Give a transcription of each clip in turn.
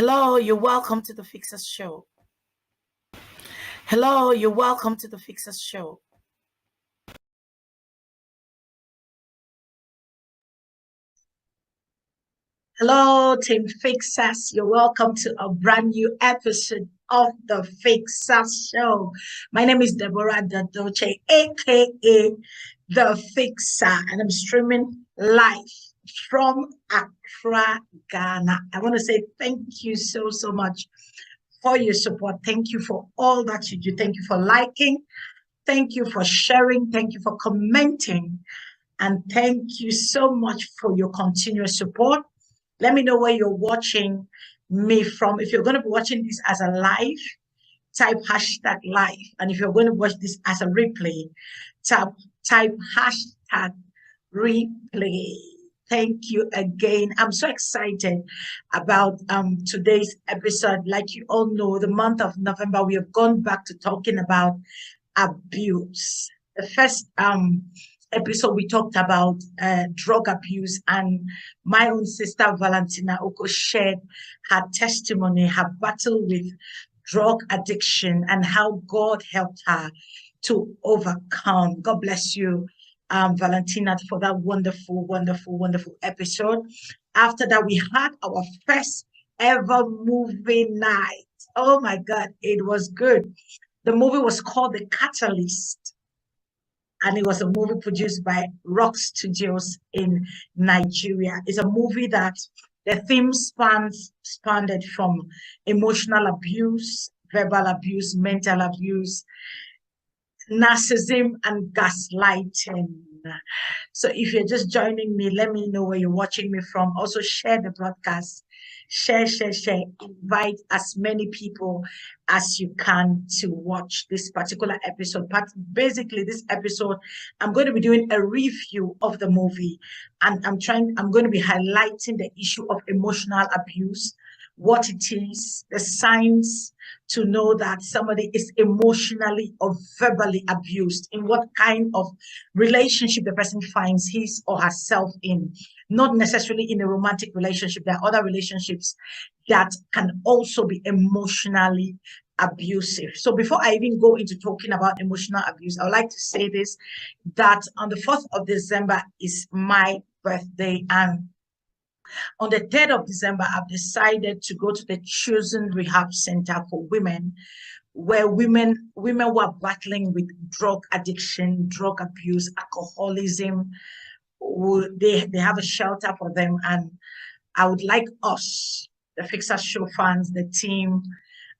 Hello, you're welcome to the Fixers Show. Hello, you're welcome to the Fixers Show. Hello, Team Fixers. You're welcome to a brand new episode of the Fixers Show. My name is Deborah Dadoche, aka The Fixer, and I'm streaming live from Accra, Ghana. I want to say thank you so much for your support. Thank you for all that you do. Thank you for liking. Thank you for sharing. Thank you for commenting. And thank you so much for your continuous support. Let me know where you're watching me from. If you're going to be watching this as a live, type hashtag live. And if you're going to watch this as a replay, type hashtag replay. Thank you again. I'm so excited about today's episode. Like you all know, the month of November, we have gone back to talking about abuse. The first episode, we talked about drug abuse, and my own sister Valentina Ukoh shared her testimony, her battle with drug addiction, and how God helped her to overcome. God bless you, Valentina, for that wonderful episode. After that, we had our first ever movie night. Oh my God, it was good. The movie was called The Catalyst, and it was a movie produced by Rock Studios in Nigeria. It's a movie that the theme spanned from emotional abuse, verbal abuse, mental abuse, narcissism, and gaslighting. So if you're just joining me, let me know where you're watching me from. Also share the broadcast. Share. Invite as many people as you can to watch this particular episode. But basically, this episode, I'm going to be doing a review of the movie, and I'm going to be highlighting the issue of emotional abuse, what it is, the signs to know that somebody is emotionally or verbally abused, in what kind of relationship the person finds his or herself in. Not necessarily in a romantic relationship. There are other relationships that can also be emotionally abusive. So before I even go into talking about emotional abuse, I would like to say this, that on the 4th of December is my birthday, and on the 3rd of December, I've decided to go to the Chosen Rehab Center for Women, where women who are battling with drug addiction, drug abuse, alcoholism. They have a shelter for them, and I would like us, the Fixer Show fans, the team,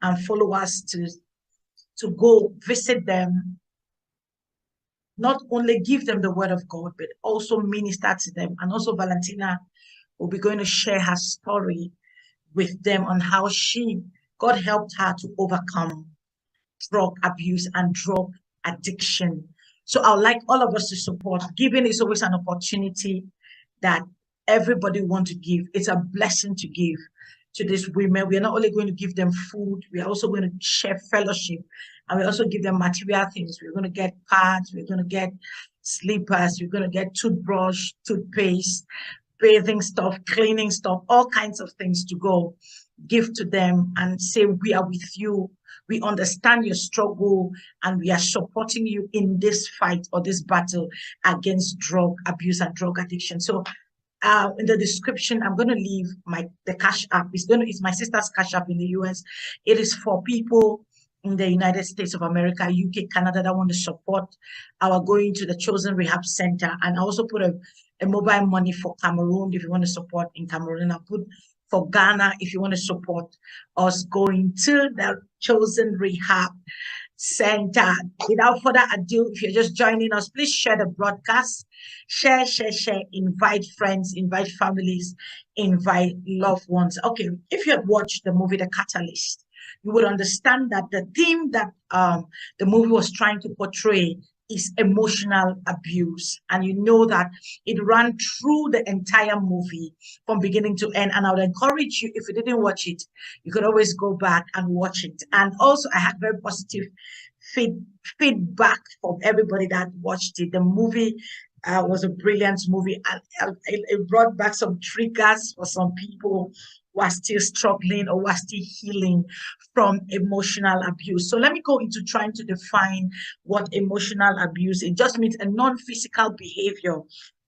and followers to go visit them, not only give them the word of God, but also minister to them. And also Valentina will be going to share her story with them on how God helped her to overcome drug abuse and drug addiction. So I would like all of us to support. Giving is always an opportunity that everybody wants to give. It's a blessing to give to these women. We are not only going to give them food, we are also going to share fellowship, and we also give them material things. We're going to get pads, we're going to get slippers, we're going to get toothbrush, toothpaste, bathing stuff, cleaning stuff, all kinds of things to go give to them and say, we are with you. We understand your struggle, and we are supporting you in this fight or this battle against drug abuse and drug addiction. So in the description, I'm going to leave the cash app. It's my sister's cash app in the US. It is for people in the United States of America, UK, Canada, that want to support our going to the Chosen Rehab Center. And I also put a mobile money for Cameroon if you want to support in Cameroon. I put for Ghana if you want to support us going to the Chosen Rehab Center. Without further ado, if you're just joining us, please share the broadcast. Share. Invite friends, invite families, invite loved ones. Okay, if you have watched the movie The Catalyst, you would understand that the theme that the movie was trying to portray is emotional abuse. And you know that it ran through the entire movie from beginning to end. And I would encourage you, if you didn't watch it, you could always go back and watch it. And also, I had very positive feedback from everybody that watched it. The movie was a brilliant movie, and it brought back some triggers for some people who are still struggling or who are still healing from emotional abuse. So let me go into trying to define what emotional abuse. It just means a non-physical behavior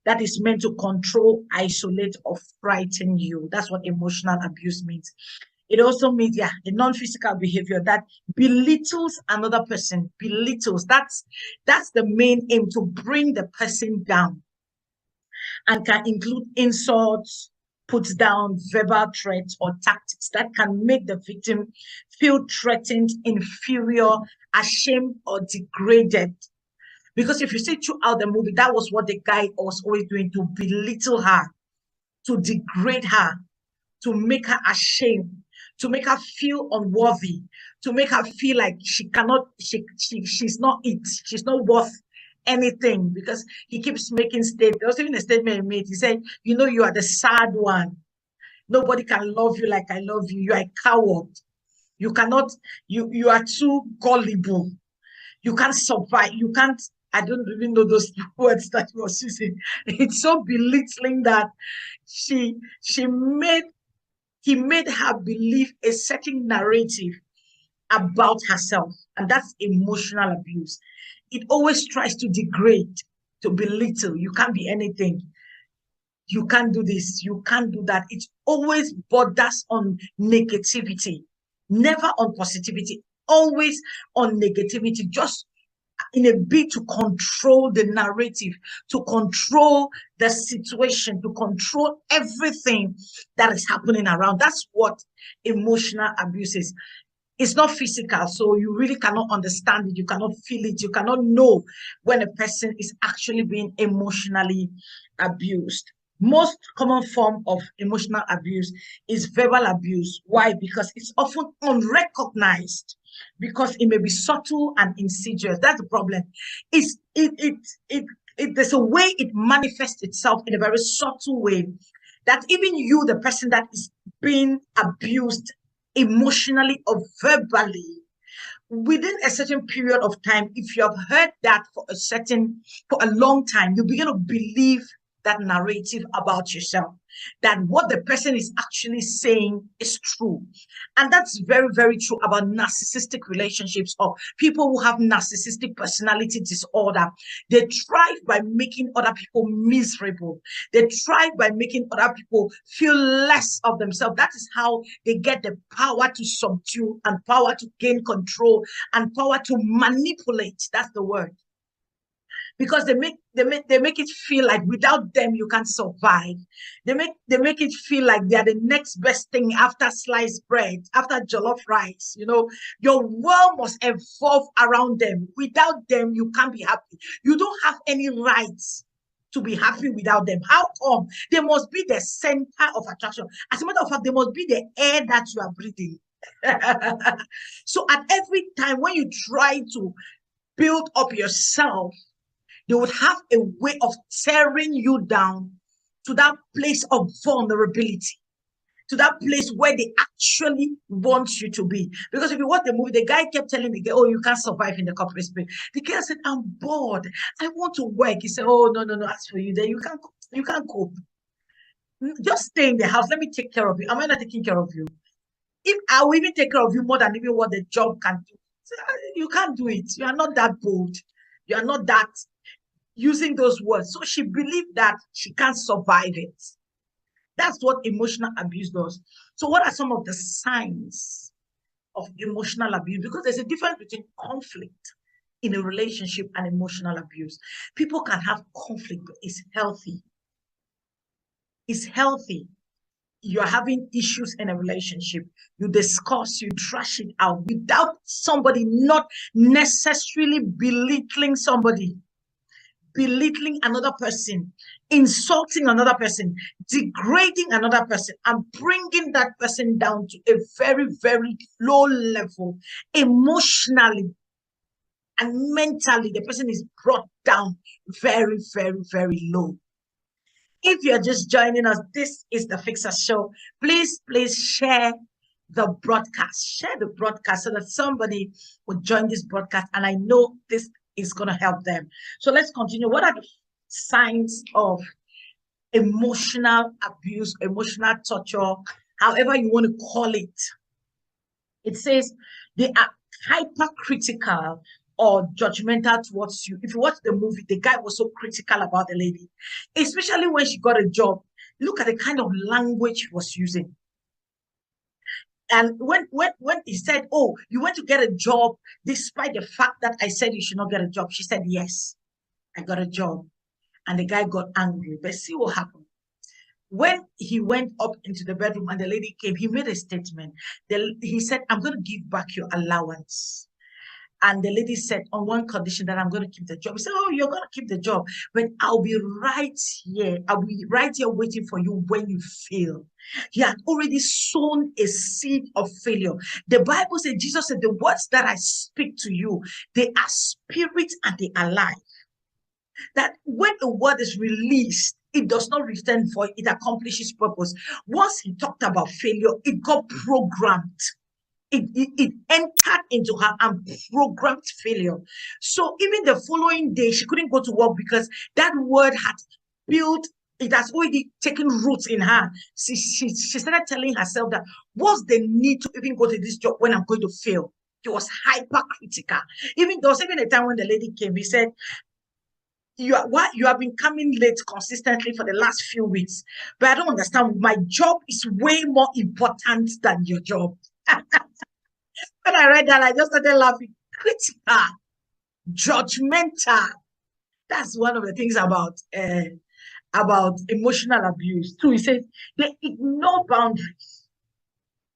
that is meant to control, isolate, or frighten you. That's what emotional abuse means. It also means, yeah, a non-physical behavior that belittles another person, belittles. That's the main aim, to bring the person down, and can include insults, puts down, verbal threats, or tactics that can make the victim feel threatened, inferior, ashamed, or degraded. Because if you see throughout the movie, that was what the guy was always doing, to belittle her, to degrade her, to make her ashamed, to make her feel unworthy, to make her feel like she's not it, she's not worth anything, because he keeps making statements. There was even a statement he made. He said, you are the sad one. Nobody can love you like I love you. You are a coward. You cannot, you are too gullible. You can't survive. You can't, I don't even know those words that he was using. It's so belittling that she made he made her believe a certain narrative about herself, and that's emotional abuse. It always tries to degrade, to belittle. You can't be anything. You can't do this. You can't do that. It always borders on negativity, never on positivity, always on negativity, just in a bid to control the narrative, to control the situation, to control everything that is happening around. That's what emotional abuse is. It's not physical, so you really cannot understand it. You cannot feel it. You cannot know when a person is actually being emotionally abused. Most common form of emotional abuse is verbal abuse. Why? Because it's often unrecognized, because it may be subtle and insidious. That's the problem. It's there's a way it manifests itself in a very subtle way, that even you, the person that is being abused emotionally or verbally, within a certain period of time, if you have heard that for a long time, you begin to believe that narrative about yourself, that what the person is actually saying is true. And that's very, very true about narcissistic relationships, or people who have narcissistic personality disorder. They thrive by making other people miserable. They thrive by making other people feel less of themselves. That is how they get the power to subdue, and power to gain control, and power to manipulate. That's the word. Because they make it feel like without them you can't survive. They make it feel like they are the next best thing after sliced bread, after jollof rice. Your world must evolve around them. Without them, you can't be happy. You don't have any rights to be happy without them. How come? They must be the center of attraction. As a matter of fact, they must be the air that you are breathing. So at every time when you try to build up yourself, they would have a way of tearing you down to that place of vulnerability, to that place where they actually want you to be. Because if you watch the movie, the guy kept telling the girl, "Oh, you can't survive in the corporate space." The girl said, "I'm bored. I want to work." He said, "Oh, no. As for you, then you can't cope. Just stay in the house. Let me take care of you. Am I not taking care of you? If I will even take care of you more than even what the job can do." So, you can't do it. You are not that bold. You are not that, using those words. So she believed that she can't survive it. That's what emotional abuse does. So what are some of the signs of emotional abuse? Because there's a difference between conflict in a relationship and emotional abuse. People can have conflict, but it's healthy. It's healthy. You're having issues in a relationship, you discuss, you trash it out without somebody, not necessarily belittling somebody, belittling another person, insulting another person, degrading another person, and bringing that person down to a very, very low level emotionally and mentally. The person is brought down very, very, very low. If you're just joining us, this is the Fixer Show. Please share the broadcast. Share the broadcast so that somebody will join this broadcast. And I know this is going to help them. So let's continue. What are the signs of emotional abuse, emotional torture however you want to call it. It says they are hypercritical or judgmental towards you. If you watch the movie, the guy was so critical about the lady, especially when she got a job. Look at the kind of language he was using. And when he said, "Oh, you went to get a job despite the fact that I said you should not get a job," she said, "Yes, I got a job." And the guy got angry. But see what happened. When he went up into the bedroom and the lady came, he made a statement. He said, "I'm going to give back your allowance." And the lady said, "On one condition, that I'm going to keep the job." He said, "Oh, you're going to keep the job, but I'll be right here. I'll be right here waiting for you when you fail." He had already sown a seed of failure. The Bible said, Jesus said, "The words that I speak to you, they are spirit and they are life." That when a word is released, it does not return void, it accomplishes purpose. Once he talked about failure, it got programmed. It entered into her and programmed failure. So even the following day, she couldn't go to work because that word had built, it has already taken roots in her. She started telling herself that, what's the need to even go to this job when I'm going to fail? She was hypercritical. Even there was even a time when the lady came, he said, you have been coming late consistently for the last few weeks, but I don't understand. My job is way more important than your job. When I read that, I just started laughing. Critical, judgmental. That's one of the things about emotional abuse. Too, he says they ignore boundaries.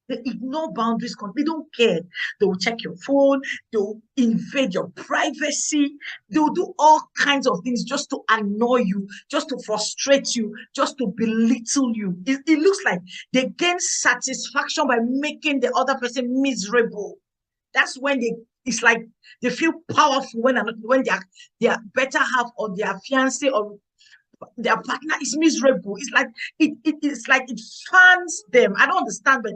They ignore boundaries. They don't care. They will check your phone. They will invade your privacy. They will do all kinds of things just to annoy you, just to frustrate you, just to belittle you. It looks like they gain satisfaction by making the other person miserable. That's when it's like they feel powerful when their better half or their fiance or their partner is miserable. It's like it fans them. I don't understand, but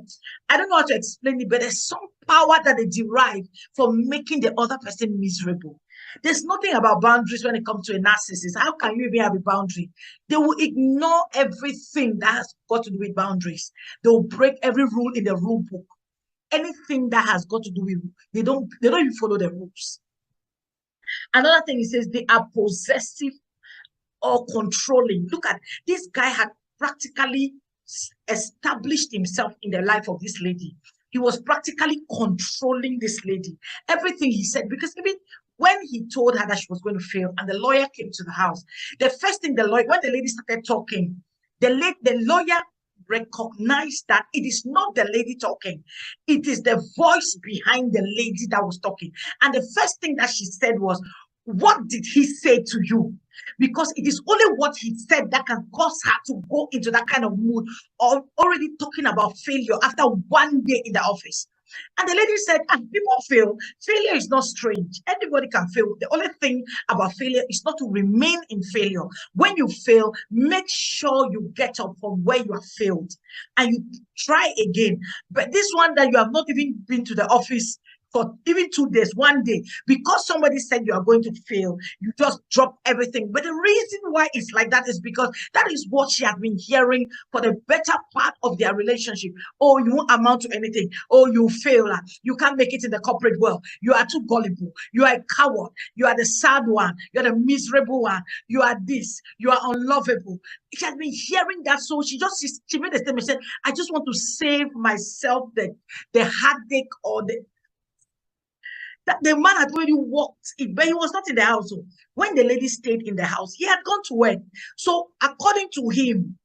I don't know how to explain it. But there's some power that they derive from making the other person miserable. There's nothing about boundaries when it comes to a narcissist. How can you even have a boundary? They will ignore everything that has got to do with boundaries. They will break every rule in the rule book. Anything that has got to do with, they don't even follow the rules. Another thing, he says they are possessive or controlling. Look at this guy had practically established himself in the life of this lady. He was practically controlling this lady. Everything he said, because even when he told her that she was going to fail and the lawyer came to the house, the first thing when the lady started talking, the lawyer recognized that it is not the lady talking, it is the voice behind the lady that was talking. And the first thing that she said was, "What did he say to you?" Because it is only what he said that can cause her to go into that kind of mood, or already talking about failure after one day in the office. And the lady said, "And people fail. Failure is not strange. Anybody can fail. The only thing about failure is not to remain in failure. When you fail, make sure you get up from where you have failed and you try again. But this one that you have not even been to the office for even 2 days, one day, because somebody said you are going to fail, you just drop everything." But the reason why it's like that is because that is what she has been hearing for the better part of their relationship. "Oh, you won't amount to anything. Oh, you fail. You can't make it in the corporate world. You are too gullible. You are a coward. You are the sad one. You are the miserable one. You are this. You are unlovable." She has been hearing that, so she made a statement. Said, "I just want to save myself the heartache or that the man had already walked in, but he was not in the house. So when the lady stayed in the house, he had gone to work. So according to him,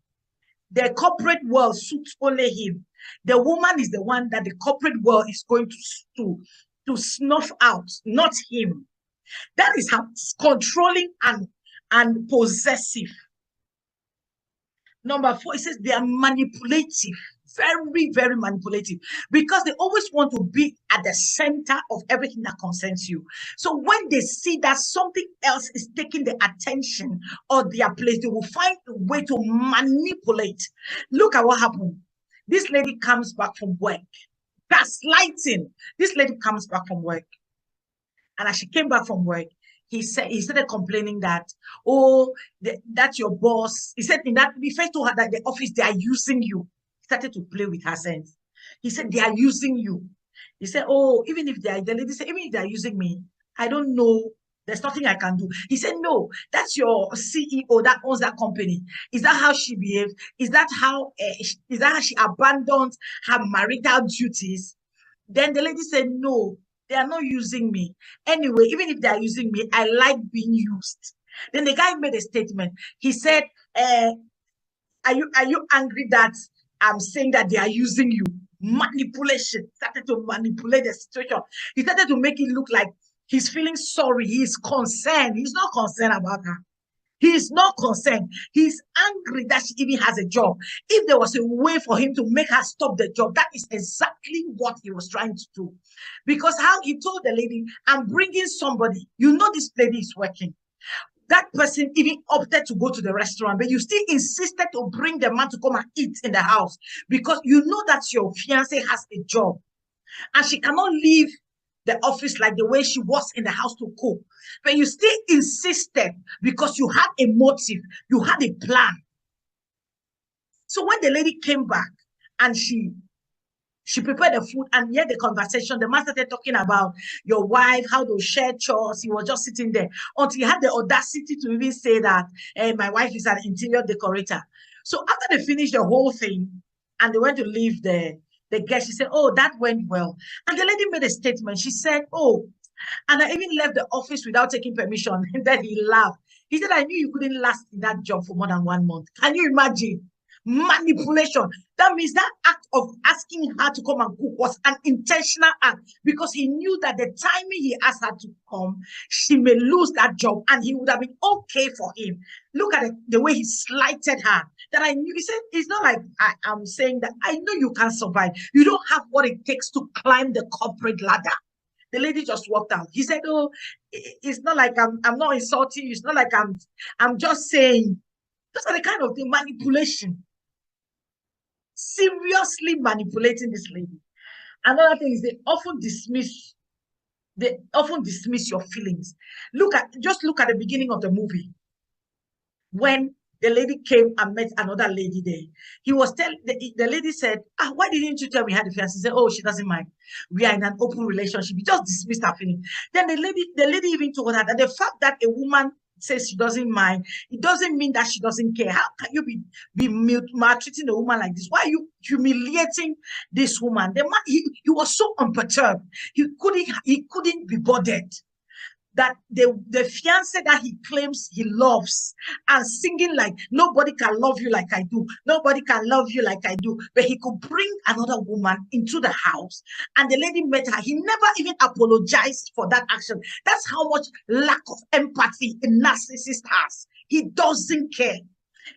the corporate world suits only him. The woman is the one that the corporate world is going to snuff out, not him. That is how controlling and possessive. Number 4, it says they are manipulative, very, very manipulative, because they always want to be at the center of everything that concerns you. So when they see that something else is taking the attention or their place, they will find a way to manipulate. Look at what happened. This lady comes back from work. Gaslighting. This lady comes back from work. And as she came back from work, he started complaining that, "Oh, that's your boss." He said in that, he first told her that the office, they are using you. started to play with her sense. He said, they are using you. He said, oh, even if they are, the lady said, even if they are using me, I don't know. There's nothing I can do. He said, no, that's your CEO that owns that company. Is that how she behaves? Is that how she abandons her marital duties? Then the lady said, no, they are not using me. Anyway, even if they are using me, I like being used. Then the guy made a statement. He said, are you angry that I'm saying that they are using you? Manipulation. Started to manipulate the situation. He started to make it look like he's feeling sorry. He's concerned. He's not concerned about her. He's not concerned. He's angry that she even has a job. If there was a way for him to make her stop the job, that is exactly what he was trying to do. Because how he told the lady, I'm bringing somebody. You know this lady is working. That person even opted to go to the restaurant, but you still insisted to bring the man to come and eat in the house because you know that your fiance has a job and she cannot leave the office like the way she was in the house to cook. But you still insisted because you had a motive, you had a plan. So when the lady came back and she prepared the food and yet the conversation, the man started talking about your wife, how to share chores. He was just sitting there until he had the audacity to even say that my wife is an interior decorator. So after they finished the whole thing and they went to leave the guest, she said, oh, that went well. And the lady made a statement. She said, oh, and I even left the office without taking permission. And then he laughed. He said, I knew you couldn't last in that job for more than 1 month. Can you imagine? Manipulation. That means that act of asking her to come and cook was an intentional act because he knew that the timing he asked her to come, she may lose that job and he would have been okay for him. Look at the way he slighted her. That I knew. He said, it's not like I'm saying that I know you can survive. You don't have what it takes to climb the corporate ladder. The lady just walked out. He said, oh, it's not like I'm not insulting you. It's not like I'm just saying. Those are the kind of the manipulation. Seriously manipulating this lady. Another thing is they often dismiss your feelings. Just look at the beginning of the movie. When the lady came and met another lady there, he was telling the lady said, why didn't you tell me how to feel? She said, oh, she doesn't mind. We are in an open relationship. He just dismissed her feeling. Then the lady even told her that the fact that a woman says she doesn't mind, it doesn't mean that she doesn't care. How can you be maltreating a woman like this? Why are you humiliating this woman? The man, he was so unperturbed. He couldn't be bothered that the fiance that he claims he loves and singing like nobody can love you like I do, nobody can love you like I do, but he could bring another woman into the house and the lady met her. He never even apologized for that action. That's how much lack of empathy a narcissist has. He doesn't care.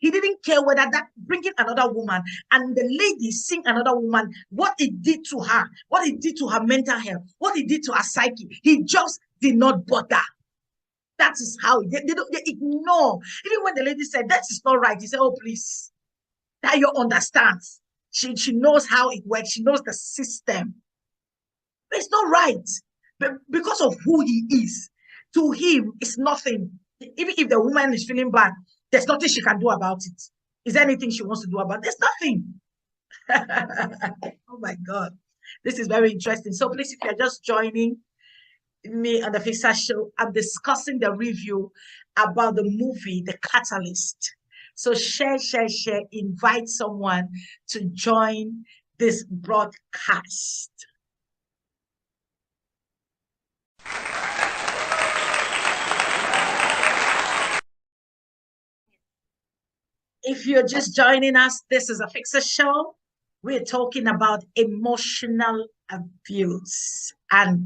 He didn't care whether that bringing another woman and the lady seeing another woman, what it did to her, what it did to her mental health, what it did to her psyche. He just did not bother. That is how they ignore. Even when the lady said that is not right, he said, oh, please, that you understand. She knows how it works. She knows the system. But it's not right. But because of who he is, to him, it's nothing. Even if the woman is feeling bad, there's nothing she can do about it. Is there anything she wants to do about it? There's nothing. Oh my God. This is very interesting. So please, if you're just joining me on the Fixer Show, I'm discussing the review about the movie, The Catalyst. So share, invite someone to join this broadcast. If you're just joining us, this is a Fixer Show. We're talking about emotional abuse. And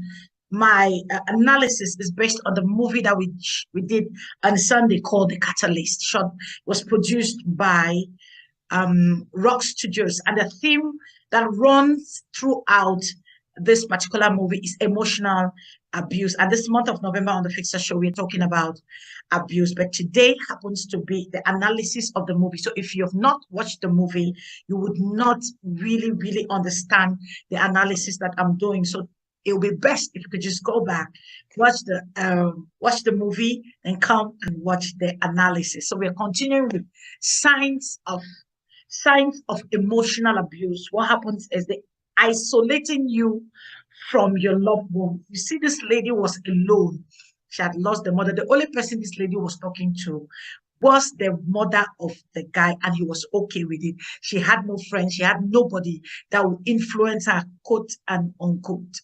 my analysis is based on the movie that we did on Sunday called The Catalyst. Was produced by Rock Studios. And the theme that runs throughout this particular movie is emotional abuse. And this month of November on the Fixer Show, we're talking about abuse. But today happens to be the analysis of the movie. So if you have not watched the movie, you would not really understand the analysis that I'm doing. So it will be best if you could just go back, watch the movie, and come and watch the analysis. So we're continuing with signs of Signs of emotional abuse. What happens is they isolating you from your loved one. You see, this lady was alone. She had lost the mother. The only person this lady was talking to was the mother of the guy, and he was okay with it. She had no friends, she had nobody that would influence her, quote and unquote.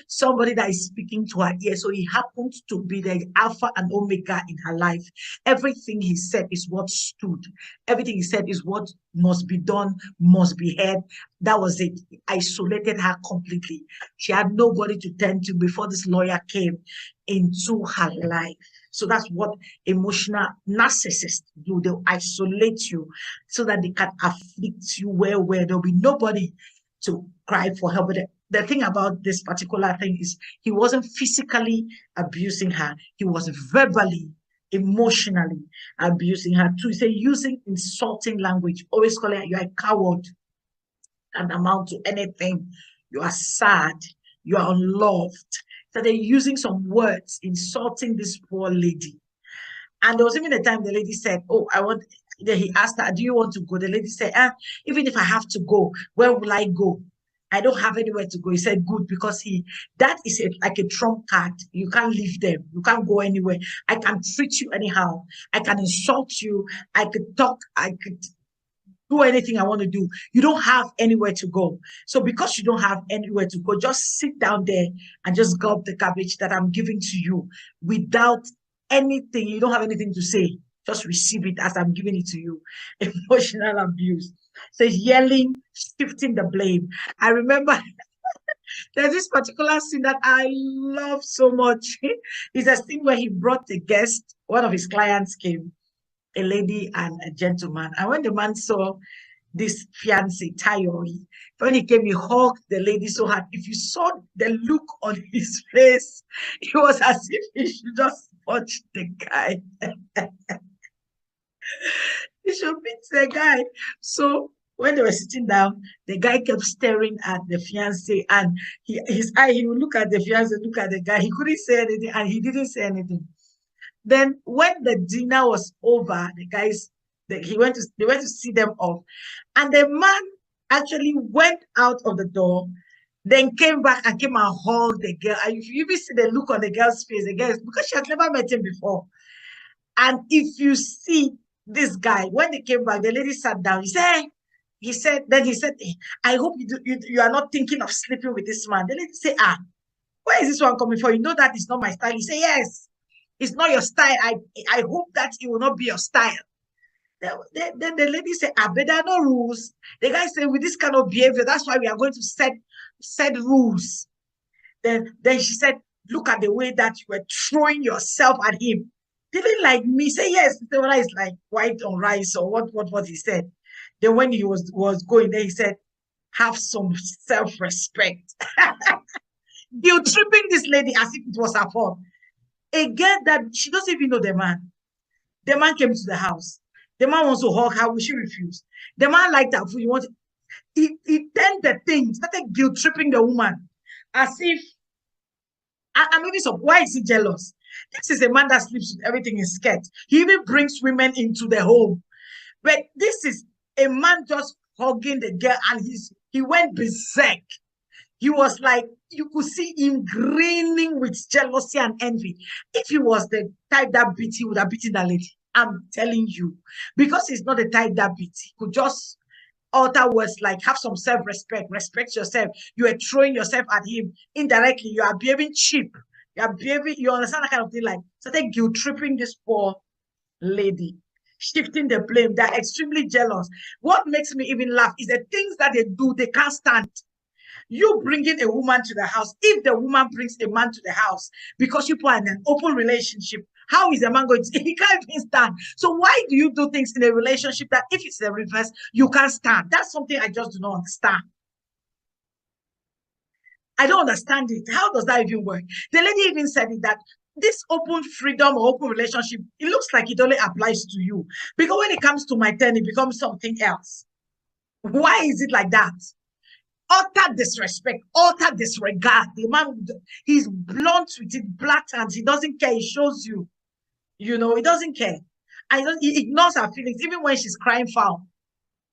Somebody that is speaking to her ear. So he happened to be the alpha and omega in her life. Everything he said is what stood, everything he said is what must be done, must be heard. That was it. He isolated her completely. She had nobody to turn to before this lawyer came into her life. So that's what emotional narcissists do. They'll isolate you so that they can afflict you where there'll be nobody to cry for help. But the thing about this particular thing is he wasn't physically abusing her. He was verbally, emotionally abusing her too. He said using insulting language, always calling her, you're a coward, and amount to anything. You are sad. You are unloved. So they're using some words, insulting this poor lady. And there was even a time the lady said, oh, I want, then he asked her, do you want to go? The lady said, even if I have to go, where will I go? I don't have anywhere to go. He said, good, because that is like a trump card. You can't leave them. You can't go anywhere. I can treat you anyhow. I can insult you. I could talk. I could do anything I want to do. You don't have anywhere to go. So because you don't have anywhere to go, just sit down there and just gulp the cabbage that I'm giving to you without anything. You don't have anything to say. Just receive it as I'm giving it to you. Emotional abuse. So yelling, shifting the blame. I remember there's this particular scene that I love so much. It's a scene where he brought a guest. One of his clients came, a lady and a gentleman. And when the man saw this fiancé, Tayo, when he came, he hugged the lady so hard. If you saw the look on his face, it was as if he should just punch the guy. He should beat the guy. So when they were sitting down, the guy kept staring at the fiancé, and his eye, he would look at the fiancé, look at the guy. He couldn't say anything, and he didn't say anything. Then when the dinner was over, the guys, they went to see them off. And the man actually went out of the door, then came back and came and hugged the girl. And if you even see the look on the girl's face, the girl, because she had never met him before. And if you see this guy, when they came back, the lady sat down. He said, I hope you are not thinking of sleeping with this man. The lady said, where is this one coming from? You know that is not my style. He said, yes, it's not your style. I hope that it will not be your style. Then the lady said, but there are no rules. The guy said, with this kind of behavior, that's why we are going to set rules. Then she said, look at the way that you were throwing yourself at him. Didn't like me. Say yes. The one is like white on rice or what he said. Then when he was going there, he said, have some self-respect. Guilt tripping this lady as if it was her fault. Again, that she doesn't even know the man. The man came to the house. The man wants to hug her. Will she refuse? The man liked her food. He turned the thing, started guilt tripping the woman as if, and maybe so. Why is he jealous? This is a man that sleeps with everything in skirt. He even brings women into the home. But this is a man just hugging the girl, and he went berserk. He was like, you could see him grinning with jealousy and envy. If he was the type that beat, he would have beaten that lady. I'm telling you. Because he's not the type that beat. He could just utter words like, have some self-respect, respect yourself. You are throwing yourself at him. Indirectly, you are behaving cheap. You understand that kind of thing? Like, started guilt tripping this poor lady, shifting the blame. They're extremely jealous. What makes me even laugh is the things that they do, they can't stand. You bringing a woman to the house, if the woman brings a man to the house, because you are in an open relationship, how is the man going to, he can't even stand. So why do you do things in a relationship that if it's the reverse, you can't stand? That's something I just do not understand. I don't understand it. How does that even work? The lady even said it, that this open freedom or open relationship, it looks like it only applies to you. Because when it comes to my turn, it becomes something else. Why is it like that? Utter disrespect, utter disregard. The man, he's blunt with it, blatant. He doesn't care. He shows you, he doesn't care. And he ignores her feelings, even when she's crying foul.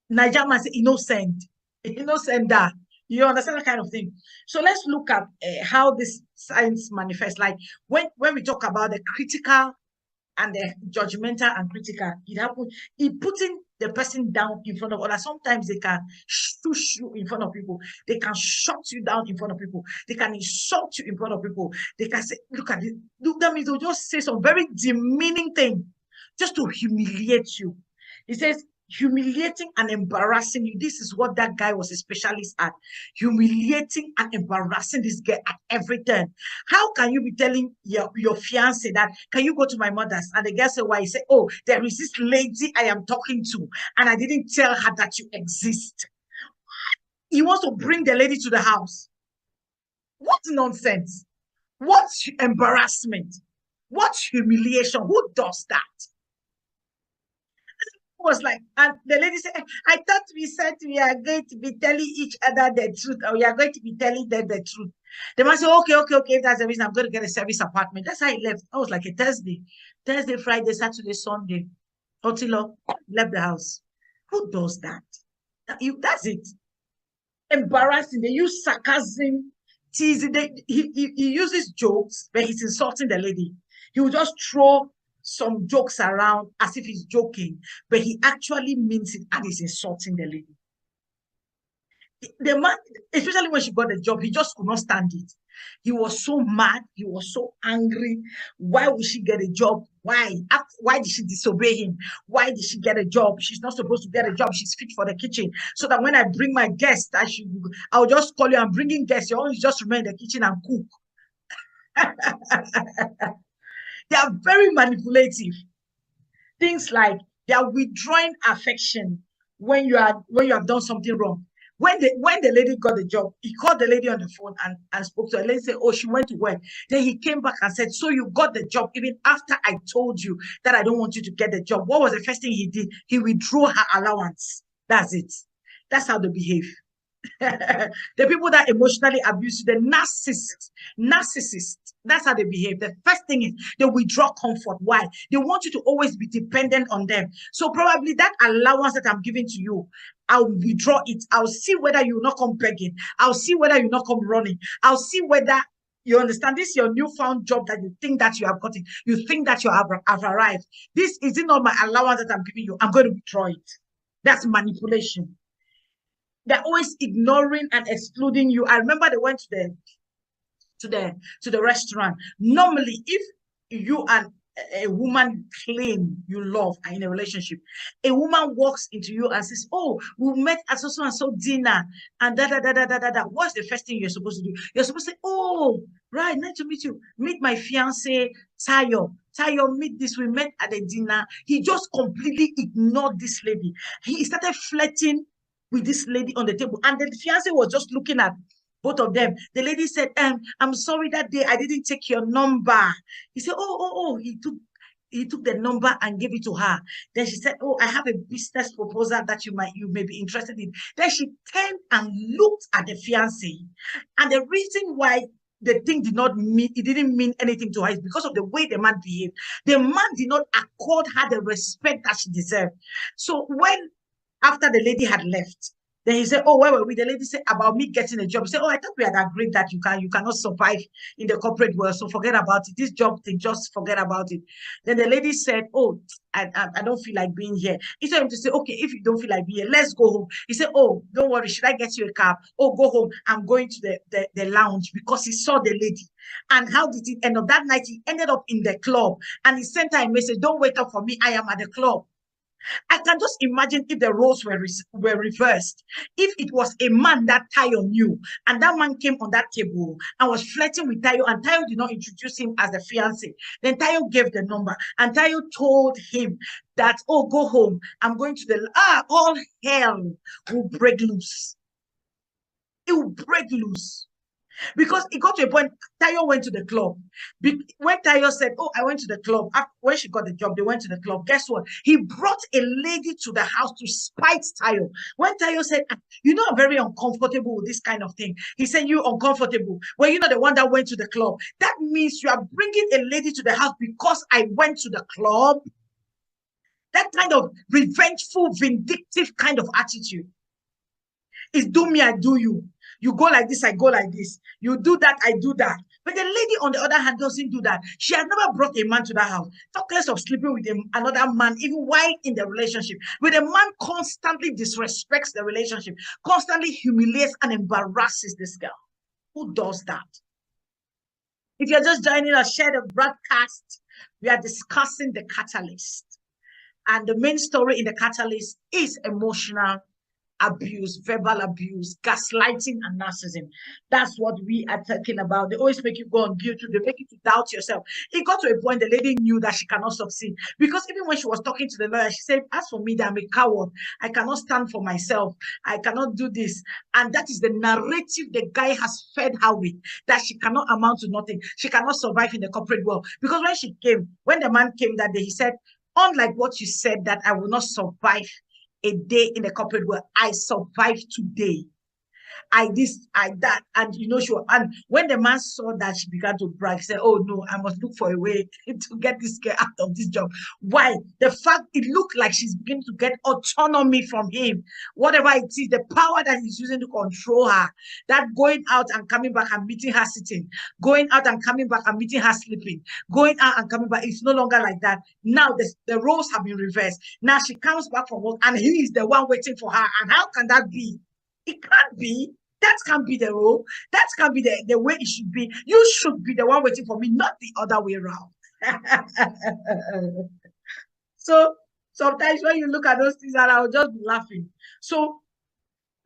Niger man say innocent, innocent that. You understand that kind of thing. So let's look at how this signs manifest. Like when we talk about the critical and the judgmental and critical, it happens. It putting the person down in front of others. Sometimes they can shush you in front of people. They can shut you down in front of people. They can insult you in front of people. They can say, "Look at it." Look, that means they'll just say some very demeaning thing just to humiliate you. He says, humiliating and embarrassing you. This is what that guy was a specialist at. Humiliating and embarrassing this girl at every turn. How can you be telling your fiance that, can you go to my mother's? And the girl said, why? He said, oh, there is this lady I am talking to, and I didn't tell her that you exist. He wants to bring the lady to the house. What nonsense? What embarrassment? What humiliation? Who does that? Was like, and the lady said, I thought we said we are going to be telling each other the truth, or we are going to be telling them the truth. The man said, okay, that's the reason I'm going to get a service apartment. That's how he left. I was like a Thursday, Friday, Saturday, Sunday. Otilo left the house. Who does that? That's it. Embarrassing. They use sarcasm, teasing. He uses jokes, but he's insulting the lady. He will just throw some jokes around as if he's joking, but he actually means it and is insulting the lady. The man, especially when she got the job, he just could not stand it. He was so mad. He was so angry. Why would she get a job? Why? Why did she disobey him? Why did she get a job? She's not supposed to get a job. She's fit for the kitchen. So that when I bring my guests, I'll just call you. I'm bringing guests. You only just remain in the kitchen and cook. They are very manipulative. Things like they are withdrawing affection when you have done something wrong. When the lady got the job, he called the lady on the phone and spoke to her. The lady said, oh, she went to work. Then he came back and said, so you got the job even after I told you that I don't want you to get the job. What was the first thing he did? He withdrew her allowance. That's it. That's how they behave. The people that emotionally abuse you, the narcissists, that's how they behave. The first thing is they withdraw comfort. Why? They want you to always be dependent on them. So probably that allowance that I'm giving to you, I'll withdraw it. I'll see whether you not come begging. I'll see whether you not come running. I'll see whether you understand this is your newfound job that you think that you have got it. You think that you have arrived. This is not my allowance that I'm giving you. I'm going to withdraw it. That's manipulation. They're always ignoring and excluding you. I remember they went to the restaurant. Normally, if you and a woman claim you love are in a relationship, a woman walks into you and says, oh, we met at so and so dinner and da. What's the first thing you're supposed to do? You're supposed to say, oh, right, nice to meet you. Meet my fiance, Tayo. Tayo, meet this. We met at the dinner. He just completely ignored this lady. He started flirting with this lady on the table, and the fiance was just looking at both of them. The lady said, I'm sorry that day I didn't take your number. He said, oh, he took the number and gave it to her. Then she said, oh, I have a business proposal that you may be interested in. Then she turned and looked at the fiance. And the reason why the thing didn't mean anything to her is because of the way the man behaved. The man did not accord her the respect that she deserved. So after the lady had left, then he said, oh, where were we? The lady said about me getting a job. He said, oh, I thought we had agreed that you cannot survive in the corporate world. So forget about it. This job thing, just forget about it. Then the lady said, oh, I don't feel like being here. He said him to say, okay, if you don't feel like being here, let's go home. He said, oh, don't worry. Should I get you a cab? Oh, go home. I'm going to the lounge, because he saw the lady. And how did it end up? That night, he ended up in the club, and he sent her a message, don't wait up for me. I am at the club. I can just imagine if the roles were reversed. If it was a man that Tayo knew, and that man came on that table and was flirting with Tayo, and Tayo did not introduce him as the fiance, then Tayo gave the number, and Tayo told him that, oh, go home. I'm going to all hell will break loose. It will break loose. Because it got to a point, Tayo went to the club. When Tayo said, oh, I went to the club, when she got the job, they went to the club. Guess what? He brought a lady to the house to spite Tayo. When Tayo said, you know, I'm very uncomfortable with this kind of thing. He said, you're uncomfortable. Well, you're not the one that went to the club. That means you are bringing a lady to the house because I went to the club. That kind of revengeful, vindictive kind of attitude. It's do me, I do you. You go like this, I go like this. You do that, I do that. But the lady, on the other hand, doesn't do that. She has never brought a man to that house. Talk less of sleeping with another man, even while in the relationship. But the man constantly disrespects the relationship, constantly humiliates and embarrasses this girl. Who does that? If you're just joining us, share the broadcast. We are discussing the catalyst. And the main story in the catalyst is emotional abuse, verbal abuse, gaslighting, and narcissism. That's what we are talking about. They always make you go on YouTube. They make you to doubt yourself. It got to a point the lady knew that she cannot succeed. Because even when she was talking to the lawyer, she said, as for me, that I'm a coward. I cannot stand for myself. I cannot do this. And that is the narrative the guy has fed her with, that she cannot amount to nothing. She cannot survive in the corporate world. Because when the man came that day, he said, unlike what you said, that I will not survive a day in the corporate world, I survived today. I this, I that, and and when the man saw that, she began to brag. She said, "Oh no, I must look for a way to get this girl out of this job." Why? The fact it looked like she's beginning to get autonomy from him, whatever it is, the power that he's using to control her. That going out and coming back and meeting her sitting, going out and coming back and meeting her sleeping, going out and coming back. It's no longer like that. Now the roles have been reversed. Now she comes back from work and he is the one waiting for her. And how can that be? It can't be. That can't be the role. That can't be the way it should be. You should be the one waiting for me, not the other way around. So sometimes when you look at those things, and I'll just be laughing. So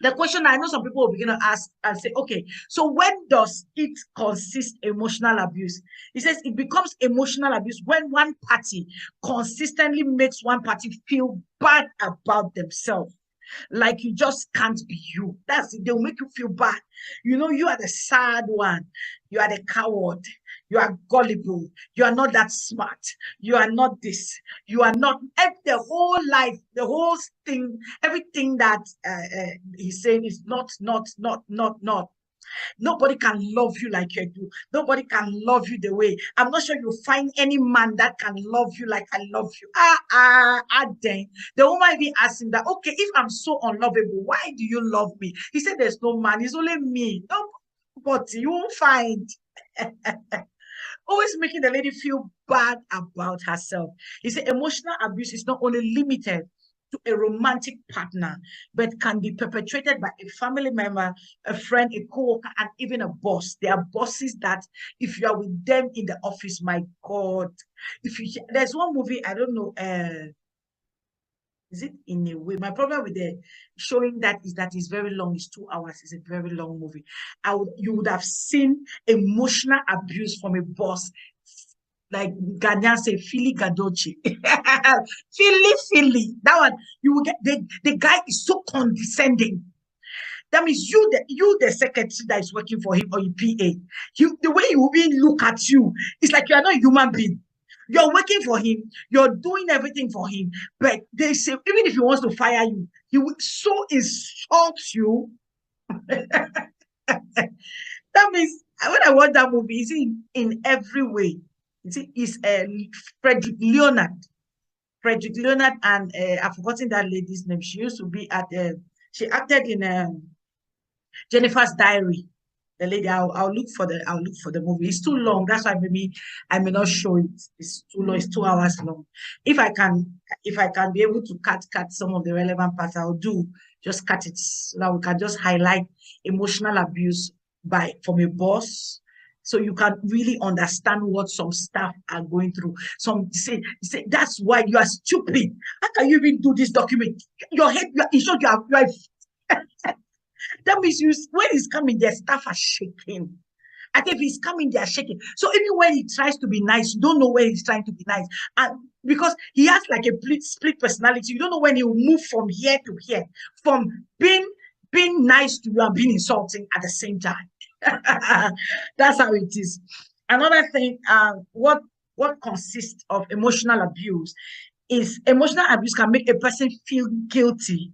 the question I know some people will begin to ask and say, okay, so when does it consist emotional abuse? He says it becomes emotional abuse when one party consistently makes one party feel bad about themselves. Like you just can't be you. That's it. They'll make you feel bad. You are the sad one. You are the coward. You are gullible. You are not that smart. You are not this. You are not. The whole life, the whole thing, everything that he's saying is not. Nobody can love you like you do. Nobody can love you the way. I'm not sure you'll find any man that can love you like I love you. Then the woman be asking that, okay, if I'm so unlovable, why do you love me? He said, there's no man, it's only me. No, but you won't find. Always making the lady feel bad about herself. He said, emotional abuse is not only limited to a romantic partner, but can be perpetrated by a family member, a friend, a co-worker, and even a boss. There are bosses that if you are with them in the office, my God, there's one movie, I don't know, is it In a Way? My problem with the showing that is that it's very long. It's 2 hours. It's a very long movie. You would have seen emotional abuse from a boss, like Ghanaian say, Philly Gadochi. Philly. That one, you will get the guy is so condescending. That means you, the secretary that is working for him or your PA, the way he will even look at you, it's like you are not a human being. You're working for him, you're doing everything for him, but they say, even if he wants to fire you, he will so insult you. That means when I watch that movie, it's in every way. It's Frederick Leonard. And I've forgotten that lady's name. She used to be she acted in Jennifer's Diary. The lady, I'll look for the movie. It's too long. That's why maybe I may not show it. It's too long. It's 2 hours long. If I can be able to cut some of the relevant parts, I'll do. Just cut it so that we can just highlight emotional abuse from a boss, so you can really understand what some staff are going through. Some say that's why you are stupid. How can you even do this document? Your head, in short, you are. That means when he's coming, their staff are shaking. I think if he's coming, they are shaking. So even when he tries to be nice, you don't know when he's trying to be nice. And because he has like a split personality, you don't know when he will move from here to here, from being nice to you and being insulting at the same time. That's how it is. Another thing, what consists of emotional abuse is emotional abuse can make a person feel guilty,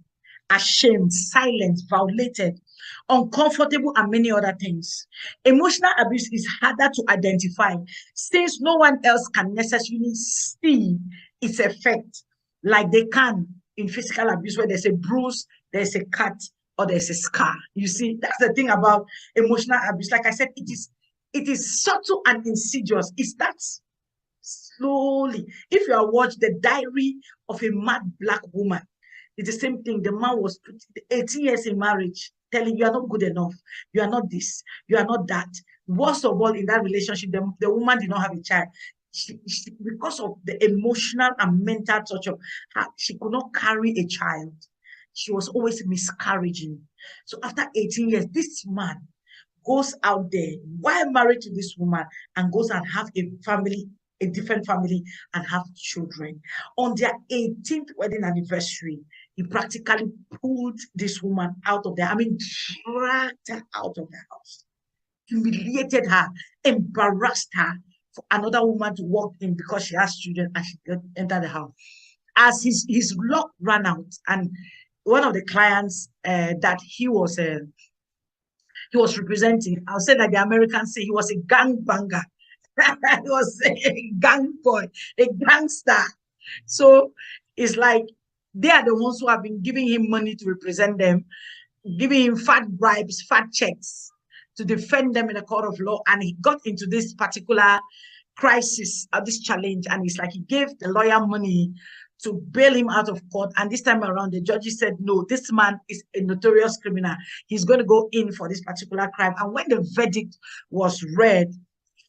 ashamed, silent, violated, uncomfortable, and many other things. Emotional abuse is harder to identify since no one else can necessarily see its effect. like they can in physical abuse, where there's a bruise, there's a cut, or there's a scar. You see, that's the thing about emotional abuse. Like I said, it is subtle and insidious. It starts slowly. If you are watching the diary of a mad black woman, it's the same thing. The man was 18 years in marriage, telling you are not good enough, you are not this, you are not that. Worst of all, in that relationship, the woman did not have a child. Because of the emotional and mental torture, she could not carry a child. She was always miscarriaging. So after 18 years, this man goes out there while married to this woman and goes and have a family, a different family, and have children. On their 18th wedding anniversary, he practically pulled this woman out of there. I mean, dragged her out of the house, humiliated her, embarrassed her for another woman to walk in because she has children and she enter the house. As his luck ran out, and one of the clients that he was representing, I'll say that the Americans say he was a gangbanger. He was a gang boy, a gangster. So it's like they are the ones who have been giving him money to represent them, giving him fat bribes, fat checks to defend them in the court of law. And he got into this particular crisis, this challenge. And it's like he gave the lawyer money to bail him out of court. And this time around, the judges said, no, this man is a notorious criminal. He's going to go in for this particular crime. And when the verdict was read,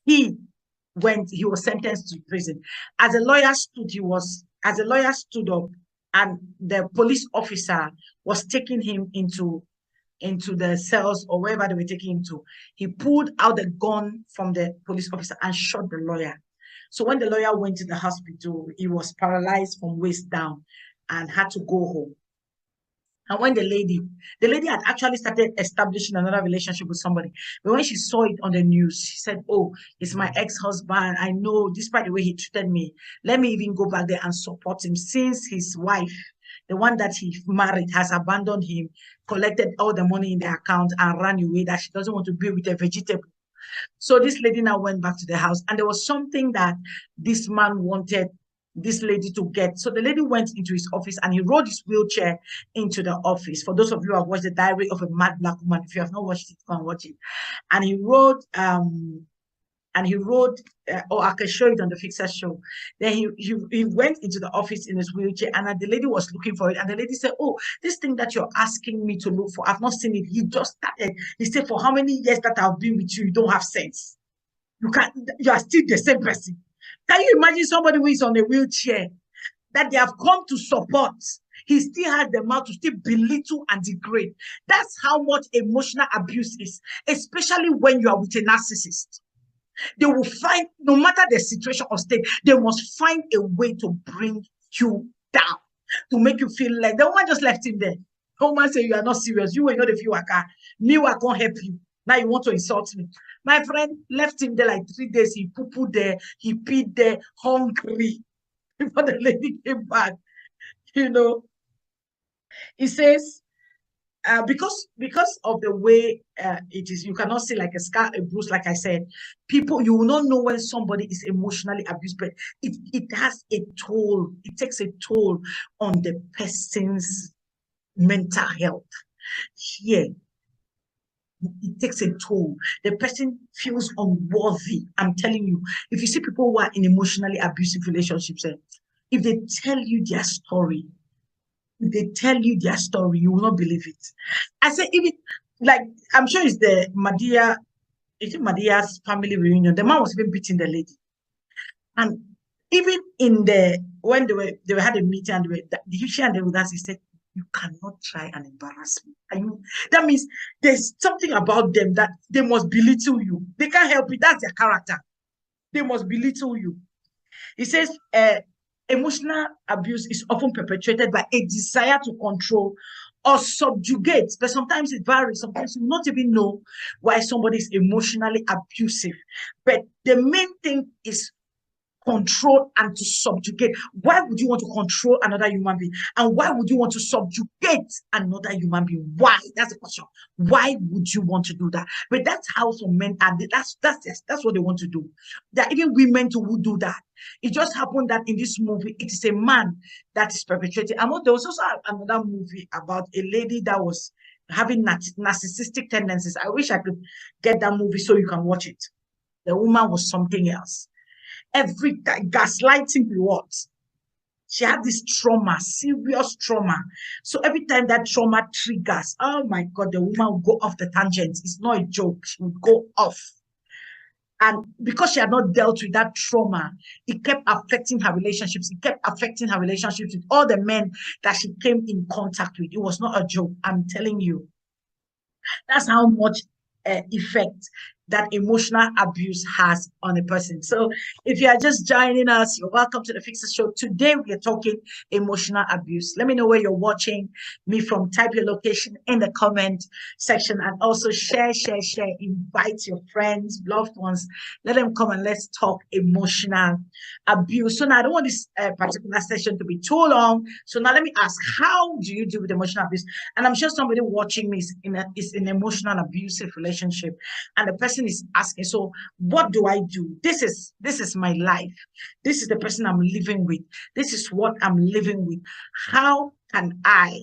he was sentenced to prison. As the lawyer stood up, and the police officer was taking him into the cells or wherever they were taking him to, he pulled out the gun from the police officer and shot the lawyer. So when the lawyer went to the hospital, he was paralyzed from waist down and had to go home. And when the lady had actually started establishing another relationship with somebody, but when she saw it on the news, she said, oh, it's my ex-husband. I know, despite the way he treated me, let me even go back there and support him, since his wife, the one that he married, has abandoned him, collected all the money in the account and ran away, that she doesn't want to be with a vegetable. So this lady now went back to the house, and there was something that this man wanted this lady to get. So the lady went into his office and he rode his wheelchair into the office. For those of you who have watched the Diary of a Mad Black Woman, if you have not watched it, go and watch it. And he rode, or I can show it on the Fixer show. Then he went into the office in his wheelchair, and the lady was looking for it. And the lady said, oh, this thing that you're asking me to look for, I've not seen it. He just started. He said, for how many years that I've been with you, you don't have sense. You are still the same person. Can you imagine somebody who is on a wheelchair that they have come to support? He still has the mouth to still belittle and degrade. That's how much emotional abuse is, especially when you are with a narcissist. They will find, no matter the situation or state, they must find a way to bring you down, to make you feel like the woman just left him there. The woman say, you are not serious. You will not if you are car. Me, I can't help you. Now you want to insult me. My friend left him there like 3 days. He poo-pooed there. He peed there, hungry. Before the lady came back, he says, because of the way it is, you cannot see like a scar, a bruise, like I said. People, you will not know when somebody is emotionally abused, but it has a toll. It takes a toll on the person's mental health. Here, it takes a toll. The person feels unworthy. I'm telling you, if you see people who are in emotionally abusive relationships, if they tell you their story, you will not believe it. I say, even like, I'm sure it's the Madia's family reunion. The man was even beating the lady, and even when they had a meeting, and she and with us, he said, you cannot try and embarrass me. That means there's something about them that they must belittle you. They can't help it. That's their character. They must belittle you. He says, emotional abuse is often perpetrated by a desire to control or subjugate, but sometimes it varies. Sometimes you not even know why somebody is emotionally abusive. But the main thing is control and to subjugate. Why would you want to control another human being? And why would you want to subjugate another human being? Why? That's the question. Why would you want to do that? But that's how some men are. That's what they want to do. There are even women too who do that. It just happened that in this movie, it is a man that is perpetrating. And there was also another movie about a lady that was having narcissistic tendencies. I wish I could get that movie so you can watch it. The woman was something else. Every gaslighting rewards. She had this trauma, serious trauma. So every time that trauma triggers, oh my God, the woman will go off the tangent. It's not a joke. She will go off. And because she had not dealt with that trauma, it kept affecting her relationships. It kept affecting her relationships with all the men that she came in contact with. It was not a joke. I'm telling you. That's how much effect that emotional abuse has on a person. So if you are just joining us, you're welcome to the Fixer Show. Today we are talking emotional abuse. Let me know where you're watching me from. Type your location in the comment section and also share. Invite your friends, loved ones. Let them come and let's talk emotional abuse. So now I don't want this particular session to be too long. So now let me ask, how do you deal with emotional abuse? And I'm sure somebody watching me is in an emotional abusive relationship, and the person is asking, so what do I do? This is my life. This is the person I'm living with. This is what I'm living with. How can I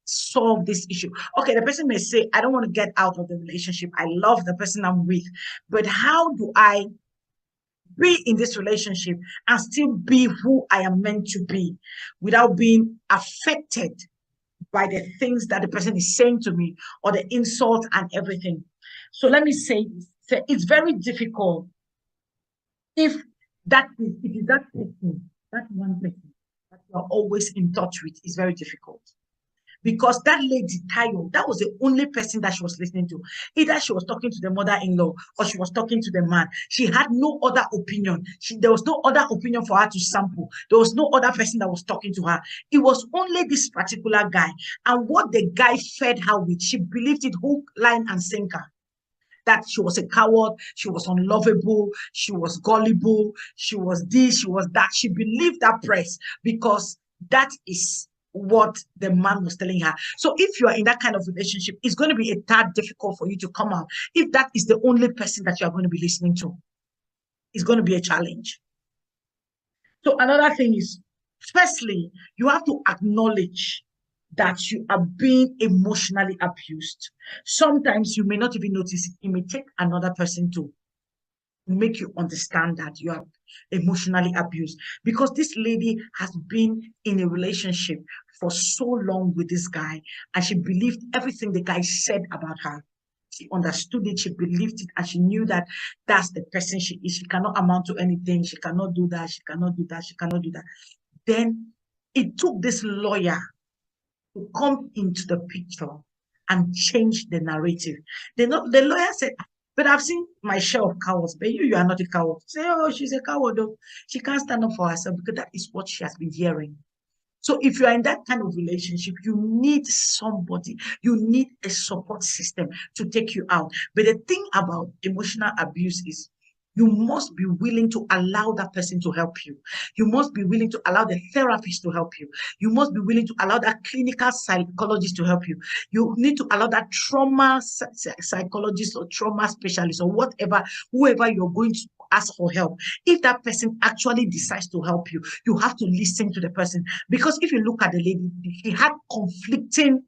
solve this issue? Okay, the person may say, I don't want to get out of the relationship. I love the person I'm with, but how do I be in this relationship and still be who I am meant to be without being affected by the things that the person is saying to me or the insult and everything? So let me say this. It's very difficult if that person, that one person that you're always in touch with is very difficult. Because that lady, Tayo, that was the only person that she was listening to. Either she was talking to the mother-in-law or she was talking to the man. She had no other opinion. There was no other opinion for her to sample. There was no other person that was talking to her. It was only this particular guy. And what the guy fed her with, she believed it hook, line, and sinker. That she was a coward, she was unlovable, she was gullible, she was this, she was that. She believed that press because that is what the man was telling her. So if you are in that kind of relationship, it's going to be a tad difficult for you to come out. If that is the only person that you are going to be listening to, it's going to be a challenge. So another thing is, firstly, you have to acknowledge that you are being emotionally abused. Sometimes you may not even notice it. It may take another person to make you understand that you are emotionally abused, because this lady has been in a relationship for so long with this guy, and she believed everything the guy said about her. She understood it, she believed it, and she knew that that's the person she is. She cannot amount to anything. She cannot do that. She cannot do that. She cannot do that. Then it took this lawyer to come into the picture and change the narrative. The lawyer said, but I've seen my share of cowards, but you are not a coward. Say, oh, she's a coward, though. She can't stand up for herself, because that is what she has been hearing. So if you are in that kind of relationship, you need somebody, you need a support system to take you out. But the thing about emotional abuse is, you must be willing to allow that person to help you. You must be willing to allow the therapist to help you. You must be willing to allow that clinical psychologist to help you. You need to allow that trauma psychologist or trauma specialist or whatever, whoever you're going to ask for help. If that person actually decides to help you, you have to listen to the person. Because if you look at the lady, she had conflicting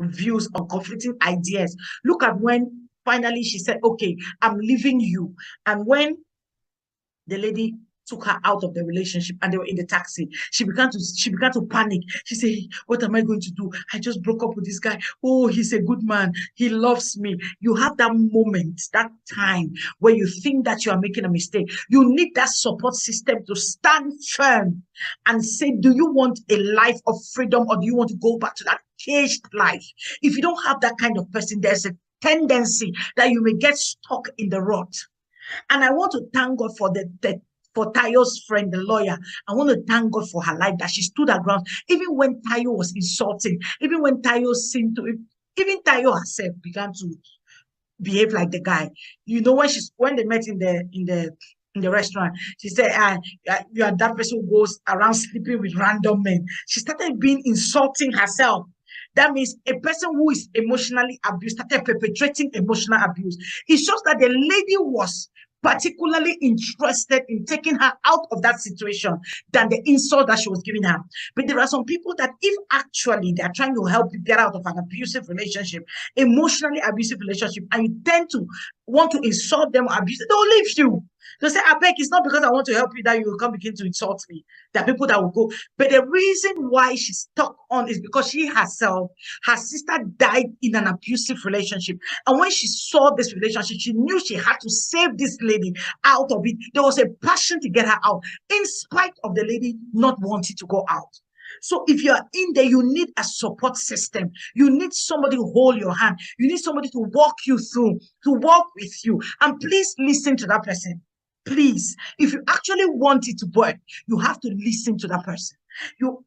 views or conflicting ideas. Look at when finally she said, okay, I'm leaving you. And when the lady took her out of the relationship and they were in the taxi, she began to panic. She said, what am I going to do? I just broke up with this guy. Oh, he's a good man. He loves me. You have that moment, that time where you think that you are making a mistake. You need that support system to stand firm and say, do you want a life of freedom, or do you want to go back to that caged life? If you don't have that kind of person, there's a tendency that you may get stuck in the rut. And I want to thank God for for Tayo's friend, the lawyer. I want to thank God for her life, that she stood her ground, even when Tayo was insulting, even when Tayo seemed to, even Tayo herself began to behave like the guy. You know, when they met in the in the restaurant. She said, you are that person who goes around sleeping with random men. She started being insulting herself. That means a person who is emotionally abused started perpetrating emotional abuse. It shows that the lady was particularly interested in taking her out of that situation than the insult that she was giving her. But there are some people that if actually they are trying to help you get out of an abusive relationship, emotionally abusive relationship, and you tend to want to insult them or abuse them, they'll leave you. They say, I beg, it's not because I want to help you that you will come begin to insult me. There are people that will go. But the reason why she's stuck on is because she herself, her sister died in an abusive relationship. And when she saw this relationship, she knew she had to save this lady out of it. There was a passion to get her out, in spite of the lady not wanting to go out. So if you are in there, you need a support system. You need somebody to hold your hand. You need somebody to walk you through, to walk with you. And please listen to that person. Please, if you actually want it to work, you have to listen to that person. You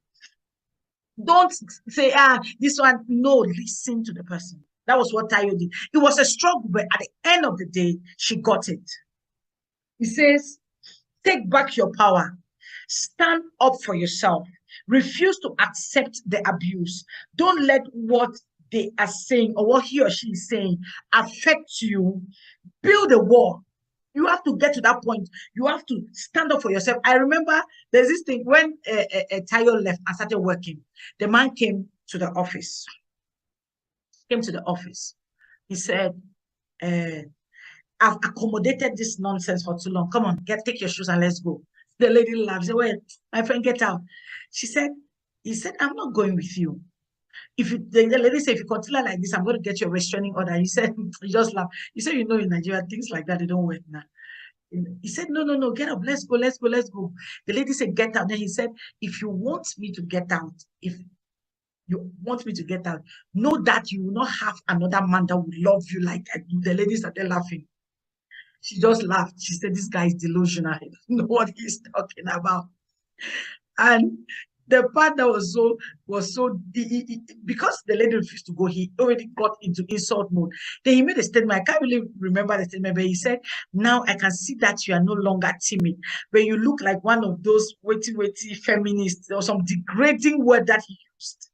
don't say, this one. No, listen to the person. That was what Tayo did. It was a struggle, but at the end of the day, she got it. He says, take back your power. Stand up for yourself. Refuse to accept the abuse. Don't let what they are saying or what he or she is saying affect you. Build a wall. You have to get to that point. You have to stand up for yourself. I remember there's this thing when Tayo left and started working. The man came to the office. He said, I've accommodated this nonsense for too long. Come on, take your shoes and let's go. The lady laughed. She said, well, my friend, get out. He said, I'm not going with you. If you, the lady said, if you continue like this, I'm going to get you a restraining order. He said, he just laughed. He said, in Nigeria, things like that, they don't work now. He said, no, get up. Let's go. The lady said, get out. Then he said, if you want me to get out, know that you will not have another man that will love you like I do. The lady started laughing. She just laughed. She said, this guy is delusional. He doesn't know what he's talking about. And the part that was so because the lady refused to go, he already got into insult mode. Then he made a statement. I can't really remember the statement, but he said, now I can see that you are no longer timid, but you look like one of those witty feminists, or some degrading word that he used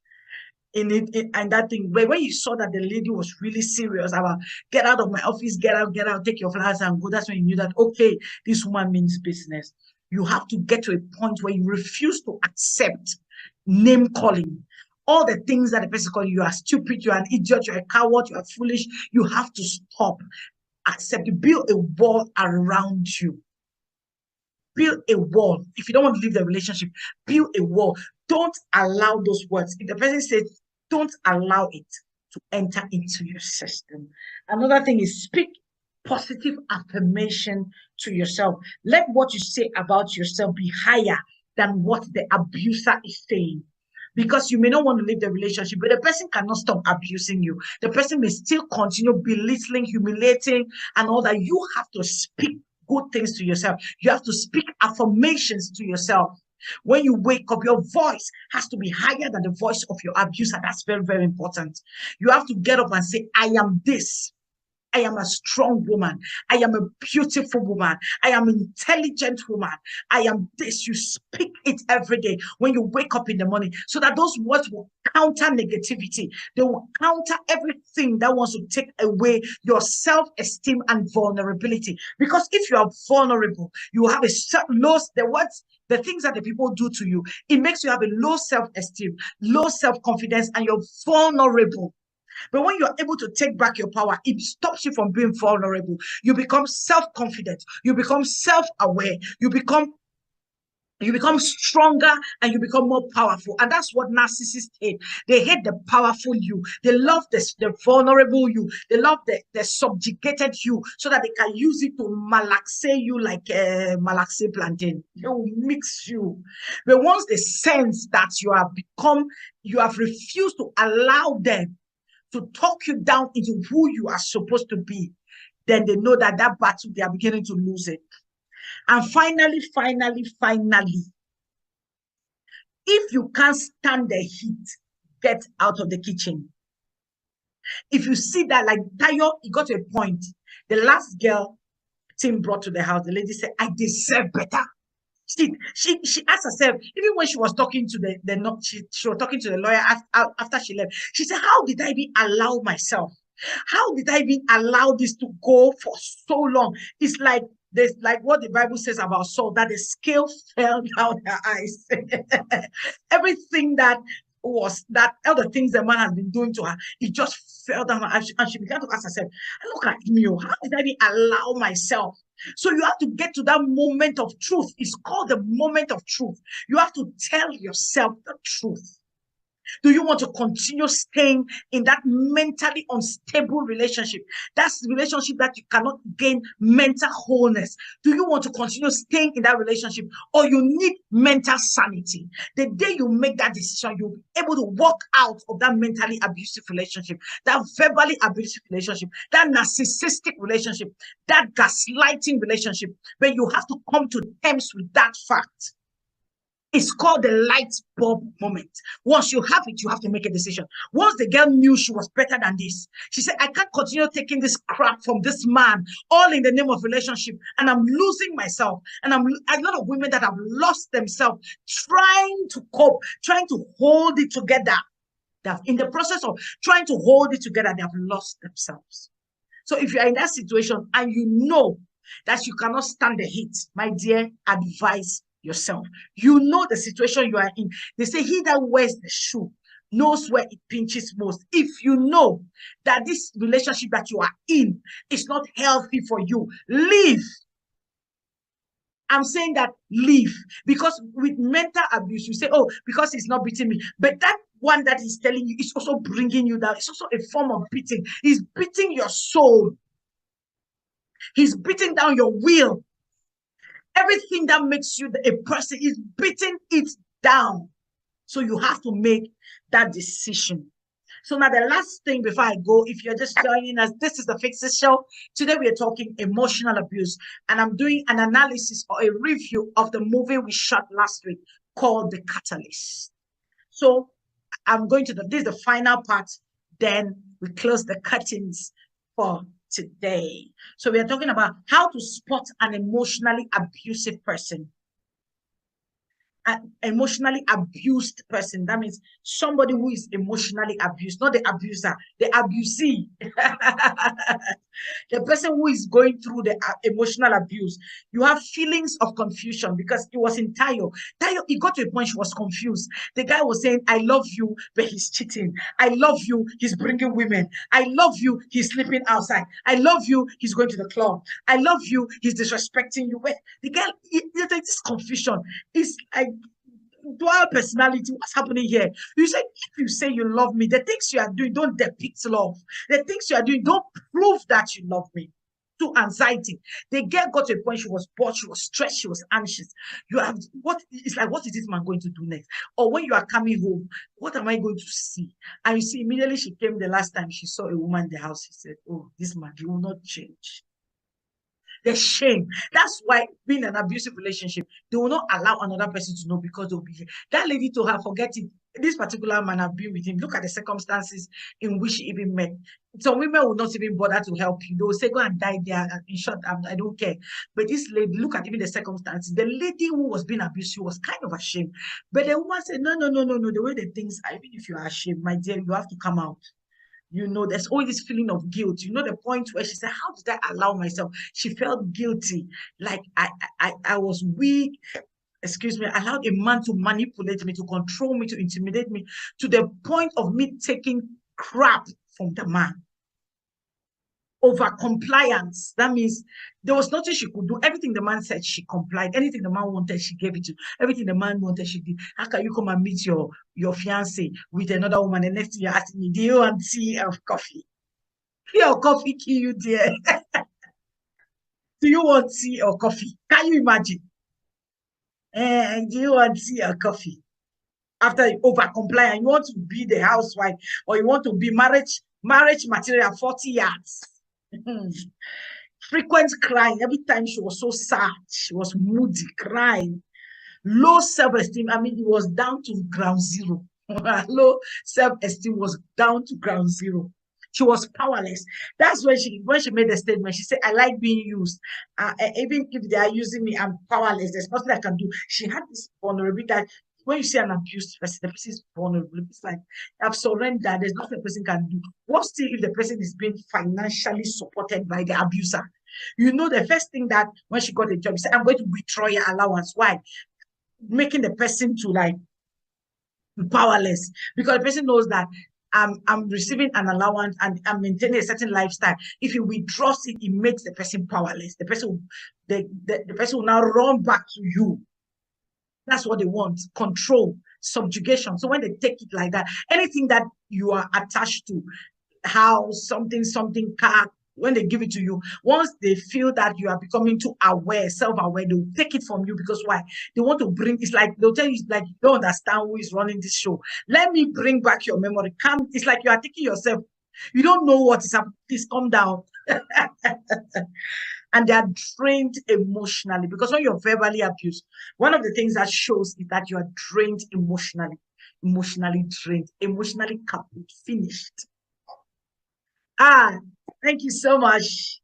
in it, and that thing. But when you saw that the lady was really serious about get out of my office, get out, take your flowers and go, that's when you knew that, okay, this woman means business. You have to get to a point where you refuse to accept name calling. All the things that the person calls you, you are stupid, you are an idiot, you are a coward, you are foolish. You have to stop. Accept. Build a wall around you. Build a wall. If you don't want to leave the relationship, build a wall. Don't allow those words. If the person says, don't allow it to enter into your system. Another thing is speak positive affirmation to yourself. Let what you say about yourself be higher than what the abuser is saying. Because you may not want to leave the relationship, but the person cannot stop abusing you. The person may still continue belittling, humiliating, and all that. You have to speak good things to yourself. You have to speak affirmations to yourself. When you wake up, your voice has to be higher than the voice of your abuser. That's very, very important. You have to get up and say, I am this. I am a strong woman. I am a beautiful woman. I am an intelligent woman. I am this. You speak it every day when you wake up in the morning, so that those words will counter negativity. They will counter everything that wants to take away your self-esteem and vulnerability. Because if you are vulnerable, you have a low, the things that the people do to you, it makes you have a low self-esteem, low self-confidence, and you're vulnerable. But when you're able to take back your power, it stops you from being vulnerable. You become self-confident. You become self-aware. You become stronger, and you become more powerful. And that's what narcissists hate. They hate the powerful you. They love the vulnerable you. They love the subjugated you, so that they can use it to malaxe you like malaxe plantain. They will mix you. But once they sense that you have refused to allow them to talk you down into who you are supposed to be, then they know that battle, they are beginning to lose it. And finally, if you can't stand the heat, get out of the kitchen. If you see that, like Tayo, it got to a point. The last girl, thing brought to the house, the lady said, I deserve better. She asked herself, even when she was talking to she was talking to the lawyer after she left, she said, how did I even allow myself? How did I even allow this to go for so long? It's like there's like what the Bible says about Saul, that the scale fell down her eyes. Everything that other things the man has been doing to her, it just fell down her eyes, and she began to ask herself, look at me, how did I even allow myself? So you have to get to that moment of truth. It's called the moment of truth. You have to tell yourself the truth. Do you want to continue staying in that mentally unstable relationship? That's the relationship that you cannot gain mental wholeness. Do you want to continue staying in that relationship, or you need mental sanity? The day you make that decision, you'll be able to walk out of that mentally abusive relationship, that verbally abusive relationship, that narcissistic relationship, that gaslighting relationship, where you have to come to terms with that fact. It's called the light bulb moment. Once you have it, you have to make a decision. Once the girl knew she was better than this, she said, I can't continue taking this crap from this man, all in the name of relationship, and I'm losing myself. And I'm a lot of women that have lost themselves trying to cope, trying to hold it together. That in the process of trying to hold it together, they have lost themselves. So if you're in that situation and you know that you cannot stand the heat, my dear, advise yourself. You know the situation you are in. They say he that wears the shoe knows where it pinches most. If you know that this relationship that you are in is not healthy for you, leave. I'm saying that leave. Because with mental abuse, you say, oh, because he's not beating me. But that one that he's telling you is also bringing you down. It's also a form of beating. He's beating your soul. He's beating down your will. Everything that makes you a person is beating it down. So you have to make that decision. So now the last thing before I go, if you're just joining us, this is the Fix It Show. Today we are talking emotional abuse, and I'm doing an analysis or a review of the movie we shot last week called The Catalyst. So I'm going to this is the final part. Then we close the curtains for today. So we are talking about how to spot an emotionally abusive person. An emotionally abused person. That means somebody who is emotionally abused, not the abuser, the abusee. The person who is going through the emotional abuse. You have feelings of confusion because it was in Tayo. Tayo, it got to a point she was confused. The guy was saying, I love you, but he's cheating. I love you, he's bringing women. I love you, he's sleeping outside. I love you, he's going to the club. I love you, he's disrespecting you. But the girl, this confusion is like dual personality. What's happening here? You say, if you say you love me, the things you are doing don't depict love. The things you are doing don't prove that you love me. To anxiety. The girl got to a point she was bored, she was stressed, she was anxious. You have it's like, what is this man going to do next? Or when you are coming home, what am I going to see? And you see, immediately she came the last time she saw a woman in the house, she said, oh, this man, he will not change. The shame. That's why being an abusive relationship, they will not allow another person to know because they'll be here. That lady told her, forget it. This particular man have been with him. Look at the circumstances in which he even met. Some women will not even bother to help you. They will say, go and die there. In short, I don't care. But this lady, look at even the circumstances. The lady who was being abused, she was kind of ashamed. But the woman said, no. The way the things are, even if you are ashamed, my dear, you have to come out. You know, there's always this feeling of guilt. You know, the point where she said, how did I allow myself? She felt guilty. Like I was weak. Excuse me, I allowed a man to manipulate me, to control me, to intimidate me, to the point of me taking crap from the man. Over compliance. That means there was nothing she could do. Everything the man said, she complied. Anything the man wanted, she gave it to. Everything the man wanted, she did. How can you come and meet your fiance with another woman? And next thing you're asking me, do you want tea or coffee? Tea or coffee kill you, dear. Do you want tea or coffee? Can you imagine? Do you want tea or coffee? After you over comply and you want to be the housewife, or you want to be marriage material 40 yards. Frequent crying. Every time she was so sad, she was moody, crying. Low self-esteem. I mean, it was down to ground zero. Low self-esteem was down to ground zero. She was powerless. That's when she made the statement. She said, "I like being used. Even if they are using me, I'm powerless. There's nothing I can do." She had this vulnerability that when you see an abused person, the person is vulnerable. It's like, I've surrendered. There's nothing the person can do. What still if the person is being financially supported by the abuser? You know, the first thing that when she got a job, she said, "I'm going to withdraw your allowance." Why? Making the person to like be powerless, because the person knows that I'm receiving an allowance and I'm maintaining a certain lifestyle. If he withdraws it, it makes the person powerless. The person will, the person will now run back to you. That's what they want: control, subjugation. So when they take it like that, anything that you are attached to, house, something, car, when they give it to you, once they feel that you are becoming too aware, self-aware, they'll take it from you. Because why? They want to bring, it's like they'll tell you, it's like, you don't understand who is running this show. Let me bring back your memory. Come, it's like you are taking yourself. You don't know what is happening. Please calm down. And they are drained emotionally, because when you're verbally abused, one of the things that shows is that you are drained emotionally drained, emotionally kaput, finished. Thank you so much.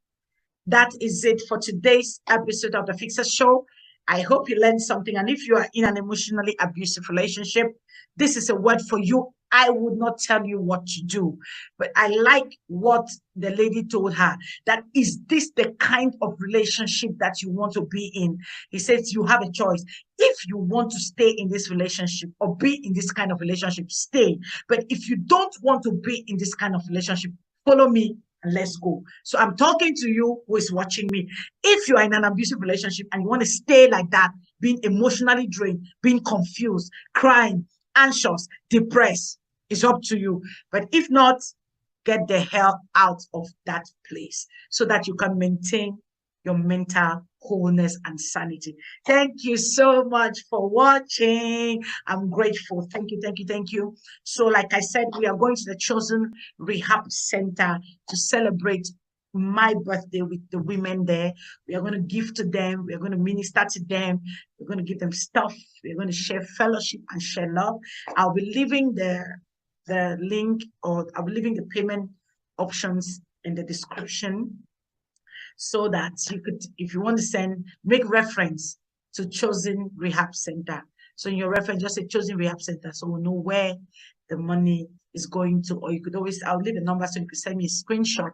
That is it for today's episode of the Fixer Show. I hope you learned something. And if you are in an emotionally abusive relationship, this is a word for you. I would not tell you what to do, but I like what the lady told her. That is this the kind of relationship that you want to be in? He says you have a choice. If you want to stay in this relationship or be in this kind of relationship, stay. But if you don't want to be in this kind of relationship, follow me and let's go. So I'm talking to you who is watching me. If you are in an abusive relationship and you want to stay like that, being emotionally drained, being confused, crying, anxious, depressed, it's up to you. But if not, get the hell out of that place so that you can maintain your mental wholeness and sanity. Thank you so much for watching. I'm grateful. Thank you, thank you, thank you. So like I said, we are going to the Chosen Rehab Center to celebrate my birthday with the women there. We are going to give to them. We are going to minister to them. We're going to give them stuff. We're going to share fellowship and share love. I'll be leaving the link, or I'll be leaving the payment options in the description, so that you could, if you want to send, make reference to Chosen Rehab Center. So in your reference, just say Chosen Rehab Center, so we'll know where the money is going to. Or you could always, I'll leave a number so you could send me a screenshot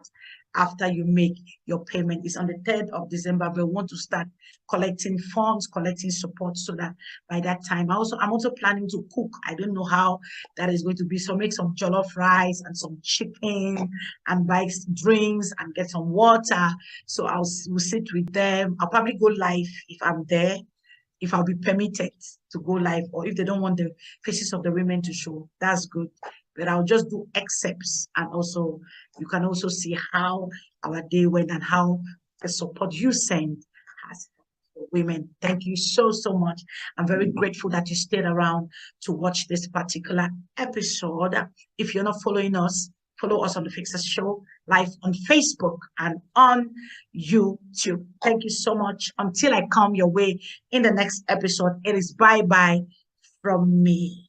after you make your payment. It's on the 3rd of December, but we want to start collecting funds, collecting support, so that by that time, I'm also planning to cook. I don't know how that is going to be. So make some jollof rice and some chicken and buy drinks and get some water. So we'll sit with them. I'll probably go live if I'm there, if I'll be permitted to go live, or if they don't want the faces of the women to show, that's good. But I'll just do excerpts, and also you can also see how our day went and how the support you send has helped women. Thank you so much. I'm very grateful that you stayed around to watch this particular episode. If you're not following us, follow us on the Fixer Show live on Facebook and on YouTube. Thank you so much. Until I come your way in the next episode, it is bye-bye from me.